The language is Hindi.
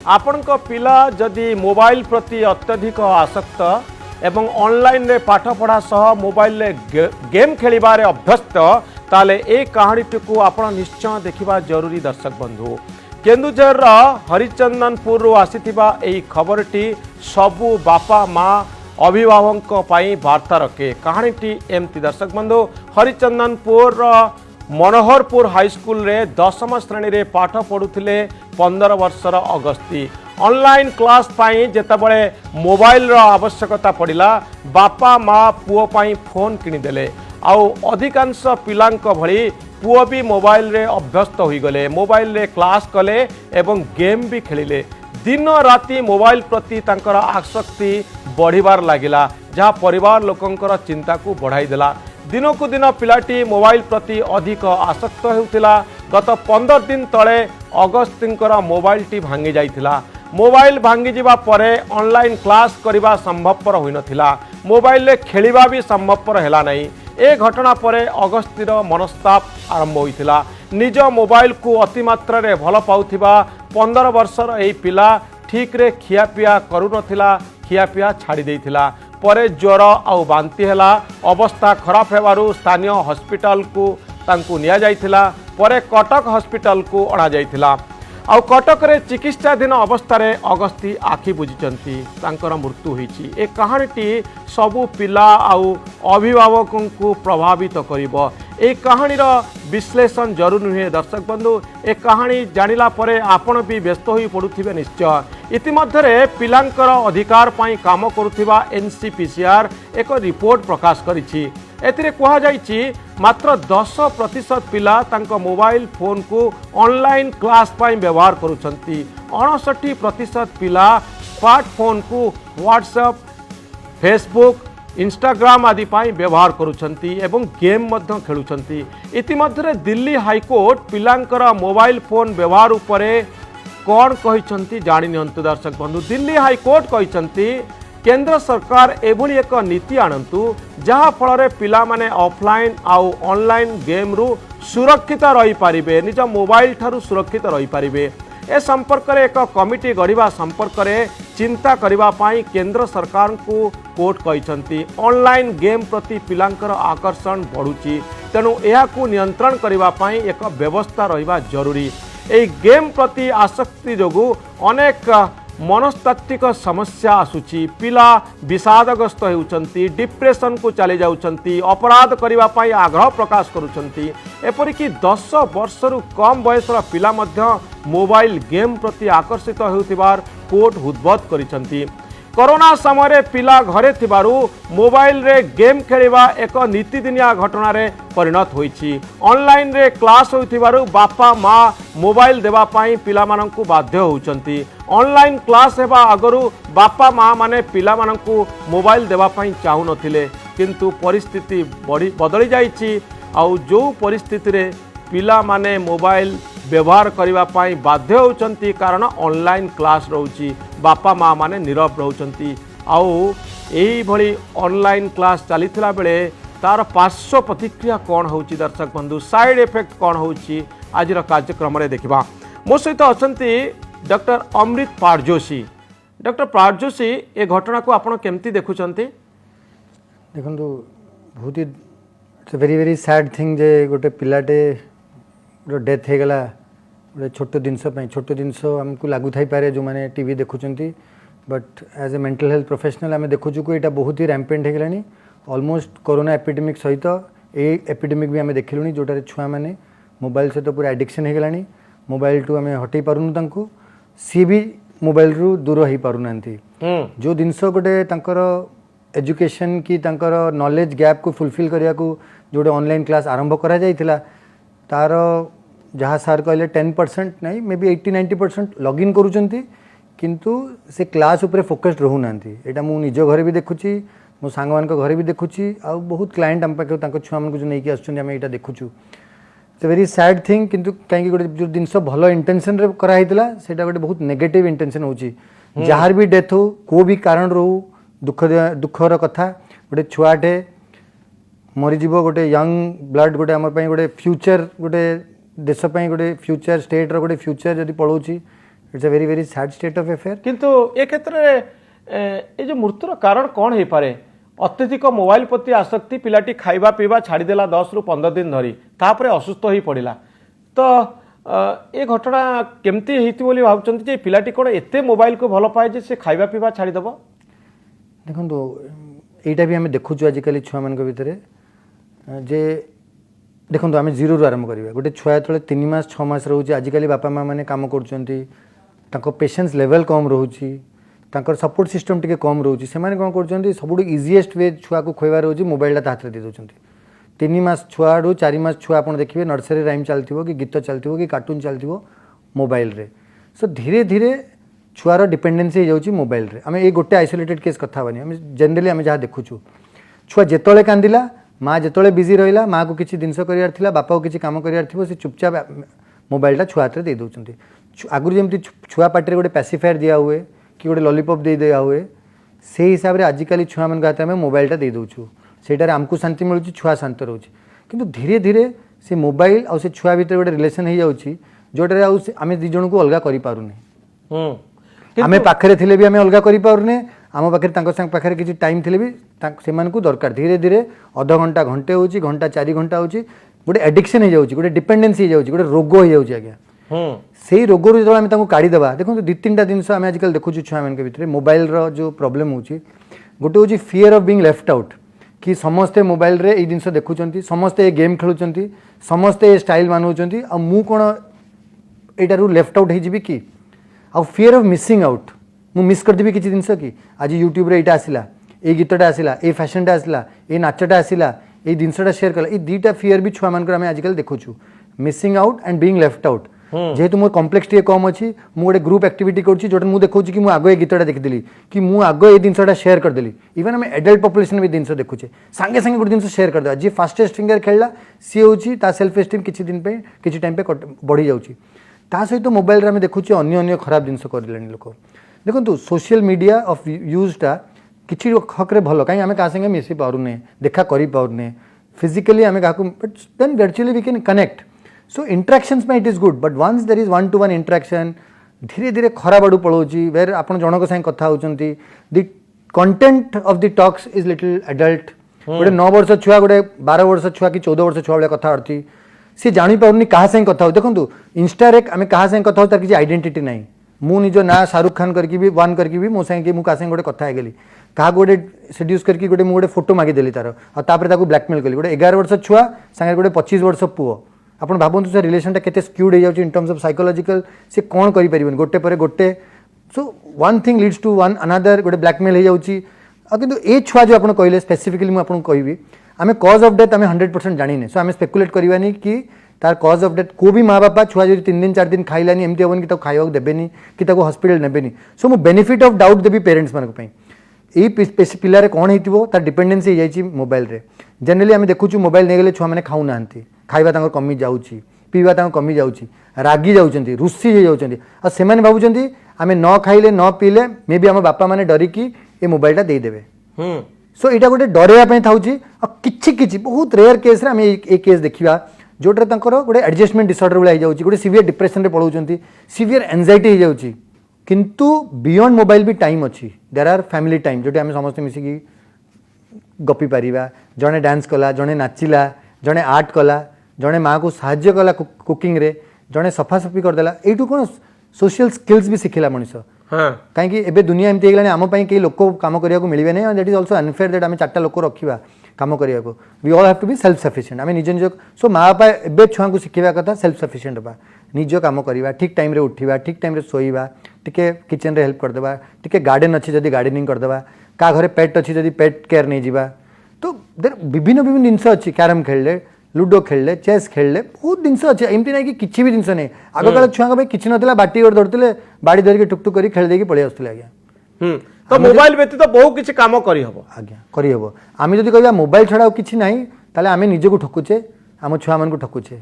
आपणक पिला जदि मोबाइल प्रति अत्यधिक आसक्त एवं ऑनलाइन रे पाठ पढ़ा सह मोबाइल रे गेम खेलिबारे अभ्यस्त ताले ए कहानीटी को आपण निश्चय देखिबा जरूरी दर्शक बंधु। केन्दुझर हरिचंदनपुर आसीथिबा एई खबरटी सबु बापा माँ अभिभावक पई वार्ता रखे। कहानीटी एमती दर्शक बंधु, हरिचंदनपुर मनोहरपुर हाईस्कूल रे 10म श्रेणी रे पाठ पढ़ुथिले 15 वर्षर अगस्ती। ऑनलाइन क्लास पाई जेतेबेले मोबाइल रो आवश्यकता पड़िला, बापा माँ पुओ पाई फोन किनिदेले। आउ अधिकांश पिलांक भली पुओ भी मोबाइल रे अभ्यस्त होई गले, मोबाइल रे क्लास कले एवं गेम भी खेलिले। दिन राति मोबाइल प्रति तांकर आसक्ति बढ़िबार लागिला, जहाँ परिवार लोकंकर चिंता को बढ़ाई देला। दिनकू दिन पिलाटी मोबाइल प्रति अधिक आसक्त होउथिला। गत 15 दिन तले अगस्तींकर मोबाइल टी भांगी जाइथिला। मोबाइल भांगी जिबा परे ऑनलाइन क्लास करिबा संभवपर होई नथिला, मोबाइल रे खेलिबा भी संभवपर हेला नहीं। ए घटना परे अगस्तीर मनस्ताप आरंभ होइथिला। निज मोबाइल को अतिमात्रा रे भल पाउथिबा 15 वर्षर एई पिला ठीक रे खियापिया करू नथिला, खियापिया छाड़ी देइथिला। परे ज्वर आउ बांती हेला। अवस्था खराब हेबारु स्थानीय हॉस्पिटल को तांकु निया जाइथिला। परे कटक हॉस्पिटल को अणा जाइथिला। आउ कटक रे चिकित्साधीन अवस्था अगस्ती आखि बुझिचंती, तांकर मृत्यु होईची। ए कहानीटी सबु पिला आउ अभिभावकों को प्रभावित करिवो। ए कहानीर विश्लेषण जरूर नुहे दर्शक बंधु। ए कहानी जानिला परे आपण भी व्यस्त होई पडुथिबे निश्चय। इतिमध्यरे पिलांकर अधिकार पाई काम करुथिबा एनसीपीसीआर एक रिपोर्ट प्रकाश करिछि। एथिरे कहा जाइछि मात्र 10% पिला तांको मोबाइल फोन को ऑनलाइन क्लास पाई व्यवहार करुछंती। 59% पिला स्मार्टफोन को व्हाट्सएप, फेसबुक, इंस्टाग्राम आदि पाई व्यवहार करुछंती एवं गेम मध्य खेलुछंती। इतिमध्यरे दिल्ली हाईकोर्ट पिलांकर मोबाइल फोन व्यवहार उपरे कौन कहिछंती जानि नियंतु दर्शक बंधु। दिल्ली हाईकोर्ट कहिछंती केंद्र सरकार एभली एक नीति आणंतु जहा फल पिला माने ऑफलाइन आउ ऑनलाइन गेम रु सुरक्षित रही पारिबे, निज मोबाइल ठारू सुरक्षित रही पारिबे। ए संपर्क रे एक कमिटी गढ़िबा संपर्क रे चिंता करिबा पाई केंद्र सरकार को कोर्ट कहिसंती। ऑनलाइन गेम प्रति पिलांकर आकर्षण बढ़ुची, तेणु एहाकू नियंत्रण करिबा पाई एक व्यवस्था रहिबा जरूरी। ए गेम प्रति आसक्ति जोगु अनेक मनस्तात्विक समस्या आसुची। पिला विषादग्रस्त होउचंती, डिप्रेशन को चली जाउचंती, अपराध करिबा पाई आग्रह प्रकाश करुचंती। एपरिकी 10 वर्षरु कम बयसर पिला मध्य मोबाइल गेम प्रति आकर्षित होउथिबार कोर्ट उद्बोध करिसंती। कोरोना समय पिला घरे थिबारु मोबाइल रे गेम खेलिबा एक नीतिदिनिया घटना रे परिणत होईची। ऑनलाइन रे क्लास होइथिबारु बापा माँ मोबाइल देवा पाई पिला मानंकु बाध्य होउचंती। ऑनलाइन क्लास हेबा आगरु बापा माँ माने पिला मानंकु मोबाइल देवा पाई चाहू नथिले, किंतु परिस्थिति बदली जाइची। आउ जो परिस्थिति रे पिला माने मोबाइल व्यवहार करने पाई बाध्य होउचंती कारण ऑनलाइन क्लास रोची, बापा माँ माने नीरव रोचंती। आउ एही भली ऑनलाइन क्लास चलीथिला बेले तार पार्श्व प्रतिक्रिया कौन होउची दर्शक बंधु, साइड इफेक्ट कौन होउची आज कार्यक्रम रे देखिबा। मो सहित अछंती डॉक्टर अमृत पारजोशी। डॉक्टर पारजोशी, ए घटना को आपण केमती देखुचंती? देखंतु बहुत ही it's very very sad thing जे गोटे पिलाटे डेथ हो गला गोटे छोट जिनस आमको लगू थी पारे जो मैंने टीवी देखुंट, but as a mental health professional आम देखुचु को यहाँ बहुत ही रैम्पेंट हो गलानी। ऑलमोस्ट कोरोना एपिडेमिक सहित ए एपिडेमिक भी आम देखिलुनी जोटार छुआ मैंने मोबाइल सहित पूरा एडिक्शन हो गलानी। मोबाइल टू आम हटई पारुनु तांको, सी भी मोबाइल रु दूर हो पारुना। जो जिनस गोटे तांकर एजुकेशन की तांकर नॉलेज गैप को फुलफिल करने को जोटे ऑनलाइन क्लास आरंभ करा जाइथिला, तार जहाँ सार कहले 10% नहीं मे बी 80-90% लॉगिन करूचंती, किंतु से क्लास उपरे फोकस्ड रहू नांती। एटा मु निज घरे भी देखुची, मो सांग मान घरे भी देखुची, आ बहुत क्लाइंट हम पाखे तांको छुआ मन को जो नहीं कि आछुंती हम एटा देखुचु। इट्स वेरी सैड थिंग, किंतु कहीं गोटे जो जिनस भल इंटेंशन रे करा हितला सेटा गोटे बहुत नेगेटिव इंटेंशन होची। जहार भी डेथ हो को भी कारण रहू दुखर कथा, गोटे छुआटे मरीजीव, गोटे यंग ब्लड गोटे आम गोटे फ्यूचर, गोटे देश गोटे फ्यूचर स्टेट रो गोटे फ्यूचर जदि पड़ोची it's a very very sad state of affair. किंतु ए क्षेत्र में जो मृत्युर कारण कौन हो पारे? अत्यधिक मोबाइल प्रति आसक्ति, पिलाटी खाइबा पीवा छाड़देला 10 ରୁ 15 दिन धरी, तापर असुस्थ हो पड़ा। तो ए घटना केमती होती बोली भावुंट जे पिलाटी कौन एते मोबाइल को भल पाए जे से खाइबा पीवा छाड़देव? देखो यहीटा भी आम देखु आजिकल छुआ मान भितर जे देखो आम जीरो रु आरंभ करा। गोटे छुआ जो 3 मास 6 मास रोचे, आजिकल बापा माँ मैंने कम कर पेशेंस लेवल कम रोचे, सपोर्ट सिस्टम टी कम रोचे, से कौन कर सब इजीएस्ट वे छुआ को खुआबार रोचे मोबाइलटा हाथ में दे दौरान। 3 मास छुआ रू 4 मास छुआ आप देखिए नर्सरी राइम चलती कि गीत चलती कि कार्टून चलती मोबाइल रे। सो धीरे धीरे छुआर डिपेंडेंसी हो जाऊँगी मोबाइल रे। आम ये गोटे आइसोलेटेड केस कथा आम जेनराली आम जहाँ देखु छुआ जिते कांदिला माँ जिते बिजी रहा, माँ को किसी जिनस करार बापा को किसी कम करार थी चुपचाप मोबाइलटा छुआ हाथ में दे दौरान। आगुरी जमी छुआ पार्टी गोटे पैसिफायर दिया हुए कि गोटे लॉलीपॉप दे दिया हुए, से हिसाब से आजिकल छुआ मान हाथ में मोबाइलटा दे दूँ, सेटार आमको शांति मिलूँ, छुआ शांत रोचे। किंतु धीरे धीरे से मोबाइल और से छुआ भीतर गोटे रिलेशन हो जाऊँगी जोटार आम दी जन को अलग करें। आम पाखे थे भी आम अलग करें, आम पाखे पाखे किसी टाइम थे भी से दरकार। धीरे धीरे अध घंटा घंटे हो घंटा 4 घंटा हो गोटे एडिक्शन हो जाऊँगी, गोटे डिपेंडेंसी हो जाऊँगी, गोटे रोग हो जाऊँगी। आज्ञा से रोग रू जो आम काढ़ीदेवा देखो 2-3 टा जिन आम आजिकल देखु छुआ मान भर मोबाइल जो प्रोब्लेम हो गोटे हूँ fear of being left out कि समस्ते मोबाइल रे ये जिनस देखुं, समस्ते ये गेम खेलुं, समस्ते ये स्टाइल मानूँ आ मु कौन यू लेफ्ट आउट हो कि आउ फियर ऑफ मिसिंग आउट मु मिस करदेवी किसी जिनस कि आज यूट्यूब रे यहाँ आसला, ये गीतटा आसला, ये फैशनटा आसला, ये नाचटा आसला, ये जिनसटा शेयर कला, ये 2टा फियर भी छुआ मान आजिकल देखु missing out and being left out. जेहेतु मोर कम्प्लेक्स टी कम अच्छी मुझे गोटे ग्रुप एक्टिविटी करुँच जो मुझे देखा कि मुझे आग ये गीतटा देखीदी कि मुझे आग ये जिनसटा शेयर करदेली। इवन आम एडल्ट पॉपुलेशन भी जिन देखुचे सांगे सांगे गोटे जिन शेयर करदे जी फास्टेस्ट फिंगर खेलला सी हूँ सेल्फ एस्टीम किसी दिन पे किसी टाइम पे बढ़ी जाऊँगी। ता सहित मोबाइल आम देखुचे अन्य खराब जिन कर लोक। देखो सोशल मीडिया ऑफ यूजटा किसी हक भल कहीं आम क्या संगे मिसी पारूने, देखा करें फिजिकली आम क्या but then virtually we can connect. So interactions में it is good but once there is 1-to-1 interaction धीरे धीरे खराब आड़ू पलाऊँगी वेर आप जनक साथ कथा होती the content of the talks is little adult. गोटे 9 वर्ष छुआ गोटे 12 वर्ष छुआ कि 14 वर्ष छुआ भाई कथा थी सी जापार क्या साथ कथा हो। देखो इंस्टारे आम क्या साथ कथा तार किसी आइडेंटिटी ना मु निज ना शाहरुख खान करके भी वन करके भी मो सागे मुझे क्या गोटे कथा गली क्या गोटे सेड्यूस करके गोटे मुझे फोटो मागिदेली तार और ब्लैकमेल कली गोटे 11 वर्ष छुआ सागे गोटे 25 वर्ष पुओ। आप भावतु से रिलेशनटा केते स्क्यूड हो जाउछि इन टर्म्स ऑफ साइकोलॉजिकल से कौन करि परिबन गोटे पर गोटे। So one thing leads to one another गोटे ब्लैकमेल हो जाउछि। किंतु ए छुआ जो आपन कहले स्पेसिफिकली मु आपन कहबी आमे कॉज ऑफ डेथ आमे 100% जानिने। सो आमे स्पेकुलेट करबानी कि तार कॉज ऑफ डेथ को भी माँ बापा छुआ जो 3 दिन 4 दिन खाइलानी एमती हेबन कि खाइबा देबेनी कि हॉस्पिटल नेबेनी। सो मु benefit of doubt Devi parents मानक पई ए पिलारे कौन होइतिबो तार डिपेंडेंसी हो जाइछि मोबाइल रे। जनरली आमे देखुछु मोबाइल नै गेले छुआ माने खाउ नाहंती, खाइबा तांकर कमी जाउछि, पीवा तांकर कमी जाउछि, रागी जाउछंती, रुसी हो जाउछंती आ सेमाने भाबुछंती आमे न खाइले न पीले मे बी आम बापा माने डरिकी ए मोबाइलटा दे देबे। सो एटा गोटे डरेया पई थाउछि आ किछि किछि बहुत रेयर केस रे आमे ए केस देखिबा जोटर तांकर गोटे एडजस्टमेंट डिसऑर्डर वाला हो जाउछि, गोटे सीवियर डिप्रेशन रे पळौछंती, सीवियर एंजाइटी हो जाउछि। किंतु बियॉन्ड मोबाइल भी टाइम अच्छी, देयर आर फैमिली टाइम जोटे आमे समस्त मिसिकी गपी पारिबा, जणे डांस कला, जणे नाचिला, जणे आर्ट कला, जड़े माँ को साहाय्य कला कुकिंग रे, जड़े सफासफी करदेला एटू कौन सोशल स्किल्स भी शिखला मनीष। कहीं एबे दुनिया एमती हो गलानी आम पई कई लोक काम करिया को मिलबे नै, that is also unfair that आम 4टा लोक रखिबा काम करिया को। We all have to be self sufficient. आम निज निज सो माँ बापा एबे छुआ को शिखिबा कथा सेल्फ सफिशिएंट बा, निज काम करिबा, ठीक टाइम रे उठिबा, ठीक टाइम रे सोइबा, टिके किचन रे हेल्प करदेबा, टिके गार्डन अच्छी जदि गार्डनिंग करदेबा, का घरे पेट अच्छी जदि पेट केयर नहीं जीवा। तो देर विभिन्न विभिन्न जिनस अच्छी, कैरम खेलले, लुडो खेलले, चेस खेलले, बहुत जिनस अच्छे एमती ना कि किसी भी जिनस नहीं। आग काल छुआ भाई किसी ना बाटी गोटे धरते बाड़ी धरिकी टुकटुक कर खेल देकी पलि आसुले। आज्ञा तो मोबाइल व्यतीत बहुत किसी काम करहब। आज्ञा करहब। आम जदि कहबा मोबाइल छड़ा किसी ना ताले आम निजको ठकुचे, आम छुआ मान ठकुचे।